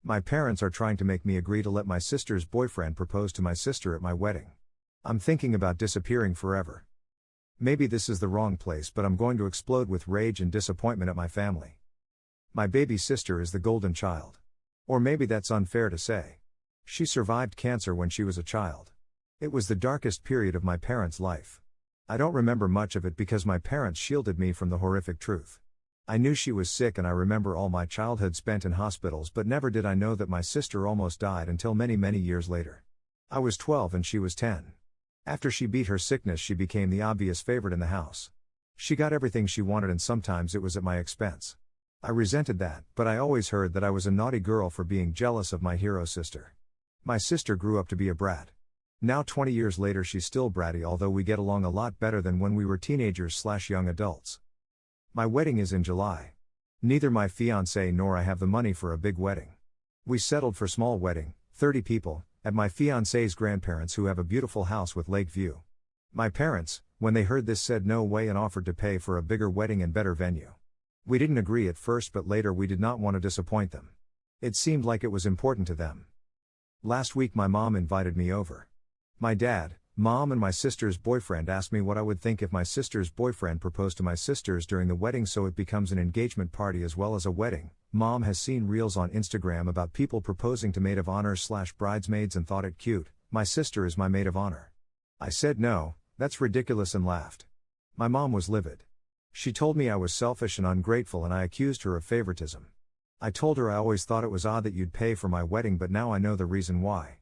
My parents are trying to make me agree to let my sister's boyfriend propose to my sister at my wedding. I'm thinking about disappearing forever. Maybe this is the wrong place, but I'm going to explode with rage and disappointment at my family. My baby sister is the golden child. Or maybe that's unfair to say. She survived cancer when she was a child. It was the darkest period of my parents' life. I don't remember much of it because my parents shielded me from the horrific truth. I knew she was sick and I remember all my childhood spent in hospitals, but never did I know that my sister almost died until many, many years later. I was 12 and she was 10. After she beat her sickness, she became the obvious favorite in the house. She got everything she wanted and sometimes it was at my expense. I resented that, but I always heard that I was a naughty girl for being jealous of my hero sister. My sister grew up to be a brat. Now 20 years later she's still bratty, although we get along a lot better than when we were teenagers/young adults. My wedding is in July. Neither my fiancé nor I have the money for a big wedding. We settled for small wedding, 30 people, at my fiancé's grandparents who have a beautiful house with lake view. My parents, when they heard this, said no way and offered to pay for a bigger wedding and better venue. We didn't agree at first, but later we did not want to disappoint them. It seemed like it was important to them. Last week my mom invited me over. My dad, mom and my sister's boyfriend asked me what I would think if my sister's boyfriend proposed to my sisters during the wedding, so it becomes an engagement party as well as a wedding. Mom has seen reels on Instagram about people proposing to maid of honor/bridesmaids and thought it cute. My sister is my maid of honor. I said no, that's ridiculous, and laughed. My mom was livid. She told me I was selfish and ungrateful and I accused her of favoritism. I told her I always thought it was odd that you'd pay for my wedding, but now I know the reason why.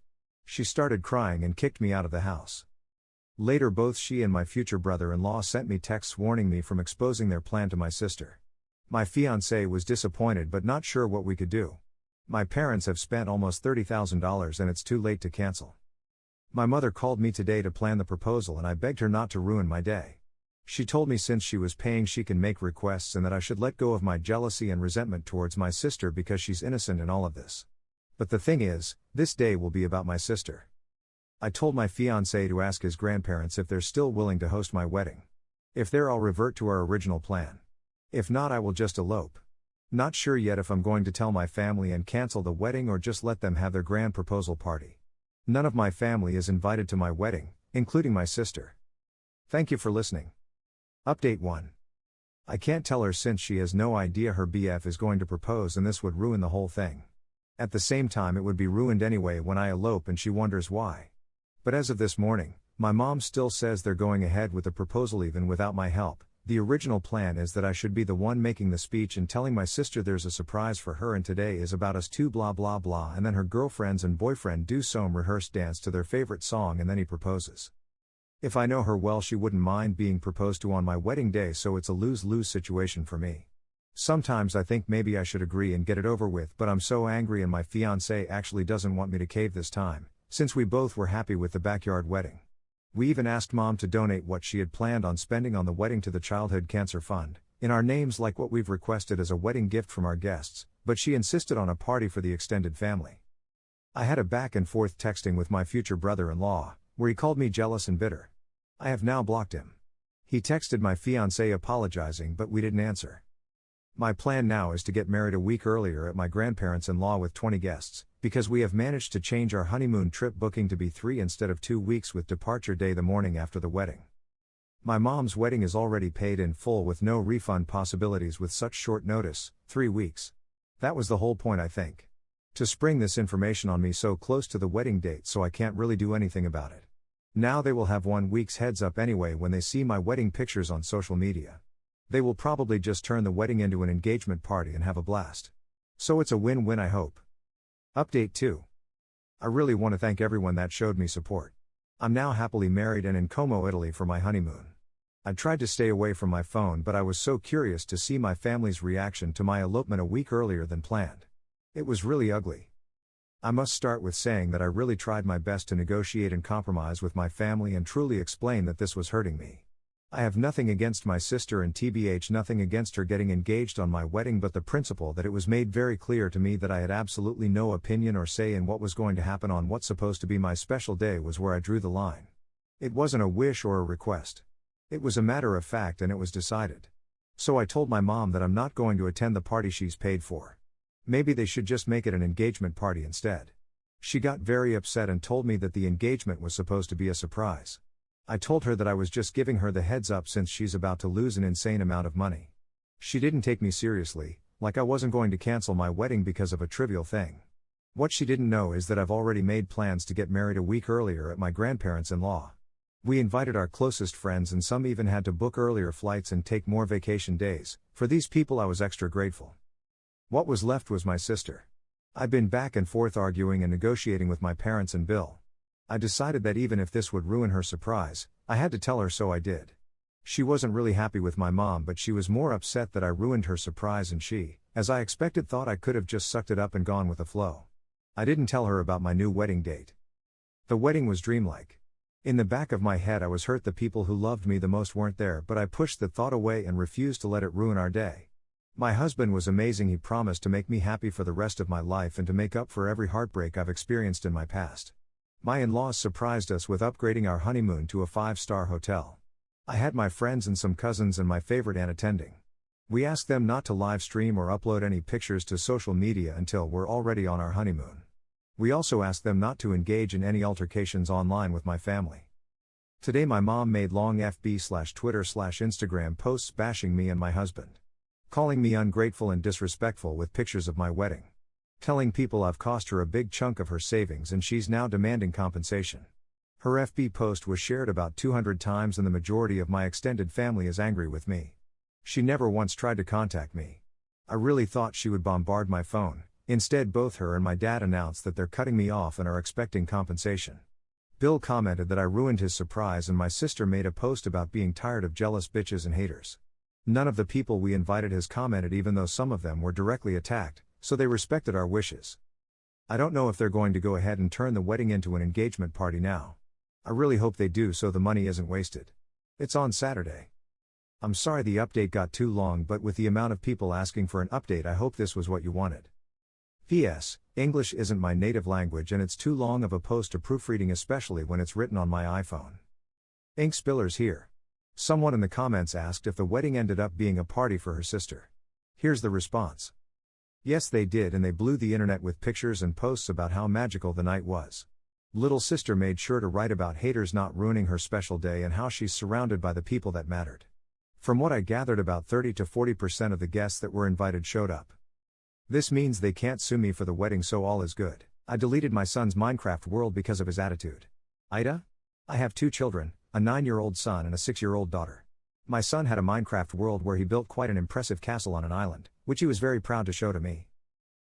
She started crying and kicked me out of the house. Later both she and my future brother-in-law sent me texts warning me from exposing their plan to my sister. My fiancé was disappointed but not sure what we could do. My parents have spent almost $30,000 and it's too late to cancel. My mother called me today to plan the proposal and I begged her not to ruin my day. She told me since she was paying she can make requests and that I should let go of my jealousy and resentment towards my sister because she's innocent in all of this. But the thing is, this day will be about my sister. I told my fiancé to ask his grandparents if they're still willing to host my wedding. If they're, I'll revert to our original plan. If not, I will just elope. Not sure yet if I'm going to tell my family and cancel the wedding or just let them have their grand proposal party. None of my family is invited to my wedding, including my sister. Thank you for listening. Update 1. I can't tell her since she has no idea her BF is going to propose and this would ruin the whole thing. At the same time it would be ruined anyway when I elope and she wonders why. But as of this morning, my mom still says they're going ahead with the proposal even without my help. The original plan is that I should be the one making the speech and telling my sister there's a surprise for her and today is about us two blah blah blah, and then her girlfriends and boyfriend do some rehearsed dance to their favorite song and then he proposes. If I know her well, she wouldn't mind being proposed to on my wedding day, so it's a lose-lose situation for me. Sometimes I think maybe I should agree and get it over with, but I'm so angry and my fiancé actually doesn't want me to cave this time, since we both were happy with the backyard wedding. We even asked mom to donate what she had planned on spending on the wedding to the Childhood Cancer Fund, in our names like what we've requested as a wedding gift from our guests, but she insisted on a party for the extended family. I had a back and forth texting with my future brother-in-law, where he called me jealous and bitter. I have now blocked him. He texted my fiancé apologizing, but we didn't answer. My plan now is to get married a week earlier at my grandparents-in-law with 20 guests, because we have managed to change our honeymoon trip booking to be 3 instead of 2 weeks with departure day the morning after the wedding. My mom's wedding is already paid in full with no refund possibilities with such short notice, 3 weeks. That was the whole point, I think. To spring this information on me so close to the wedding date so I can't really do anything about it. Now they will have 1 week's heads up anyway when they see my wedding pictures on social media. They will probably just turn the wedding into an engagement party and have a blast. So it's a win-win, I hope. Update 2. I really want to thank everyone that showed me support. I'm now happily married and in Como, Italy for my honeymoon. I tried to stay away from my phone, but I was so curious to see my family's reaction to my elopement a week earlier than planned. It was really ugly. I must start with saying that I really tried my best to negotiate and compromise with my family and truly explain that this was hurting me. I have nothing against my sister and TBH nothing against her getting engaged on my wedding, but the principle that it was made very clear to me that I had absolutely no opinion or say in what was going to happen on what's supposed to be my special day was where I drew the line. It wasn't a wish or a request. It was a matter of fact and it was decided. So I told my mom that I'm not going to attend the party she's paid for. Maybe they should just make it an engagement party instead. She got very upset and told me that the engagement was supposed to be a surprise. I told her that I was just giving her the heads up since she's about to lose an insane amount of money. She didn't take me seriously, like I wasn't going to cancel my wedding because of a trivial thing. What she didn't know is that I've already made plans to get married a week earlier at my grandparents-in-law. We invited our closest friends and some even had to book earlier flights and take more vacation days. For these people I was extra grateful. What was left was my sister. I'd been back and forth arguing and negotiating with my parents and Bill. I decided that even if this would ruin her surprise, I had to tell her, so I did. She wasn't really happy with my mom, but she was more upset that I ruined her surprise, and she, as I expected, thought I could have just sucked it up and gone with the flow. I didn't tell her about my new wedding date. The wedding was dreamlike. In the back of my head I was hurt the people who loved me the most weren't there, but I pushed the thought away and refused to let it ruin our day. My husband was amazing. He promised to make me happy for the rest of my life and to make up for every heartbreak I've experienced in my past. My in-laws surprised us with upgrading our honeymoon to a 5-star hotel. I had my friends and some cousins and my favorite aunt attending. We asked them not to live stream or upload any pictures to social media until we're already on our honeymoon. We also asked them not to engage in any altercations online with my family. Today my mom made long FB/Twitter/Instagram posts bashing me and my husband. Calling me ungrateful and disrespectful with pictures of my wedding. Telling people I've cost her a big chunk of her savings and she's now demanding compensation. Her FB post was shared about 200 times and the majority of my extended family is angry with me. She never once tried to contact me. I really thought she would bombard my phone. Instead, both her and my dad announced that they're cutting me off and are expecting compensation. Bill commented that I ruined his surprise and my sister made a post about being tired of jealous bitches and haters. None of the people we invited has commented, even though some of them were directly attacked, so they respected our wishes. I don't know if they're going to go ahead and turn the wedding into an engagement party now. I really hope they do so the money isn't wasted. It's on Saturday. I'm sorry the update got too long, but with the amount of people asking for an update I hope this was what you wanted. P.S. English isn't my native language and it's too long of a post to proofreading, especially when it's written on my iPhone. Ink spillers here. Someone in the comments asked if the wedding ended up being a party for her sister. Here's the response. Yes, they did, and they blew the internet with pictures and posts about how magical the night was. Little sister made sure to write about haters not ruining her special day and how she's surrounded by the people that mattered. From what I gathered, about 30 to 40% of the guests that were invited showed up. This means they can't sue me for the wedding, so all is good. I deleted my son's Minecraft world because of his attitude. Ida? I have 2 children, a 9-year-old son and a 6-year-old daughter. My son had a Minecraft world where he built quite an impressive castle on an island, which he was very proud to show to me.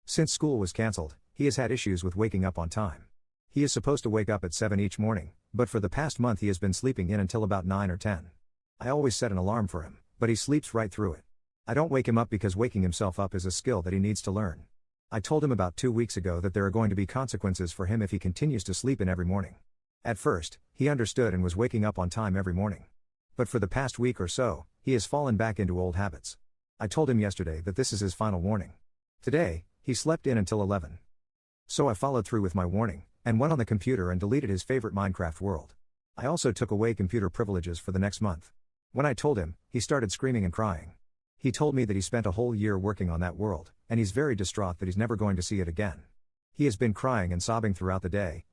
Since school was cancelled, he has had issues with waking up on time. He is supposed to wake up at 7 each morning, but for the past month he has been sleeping in until about 9 or 10. I always set an alarm for him, but he sleeps right through it. I don't wake him up because waking himself up is a skill that he needs to learn. I told him about 2 weeks ago that there are going to be consequences for him if he continues to sleep in every morning. At first, he understood and was waking up on time every morning. But for the past week or so, he has fallen back into old habits. I told him yesterday that this is his final warning. Today, he slept in until 11. So I followed through with my warning, and went on the computer and deleted his favorite Minecraft world. I also took away computer privileges for the next month. When I told him, he started screaming and crying. He told me that he spent a whole year working on that world, and he's very distraught that he's never going to see it again. He has been crying and sobbing throughout the day,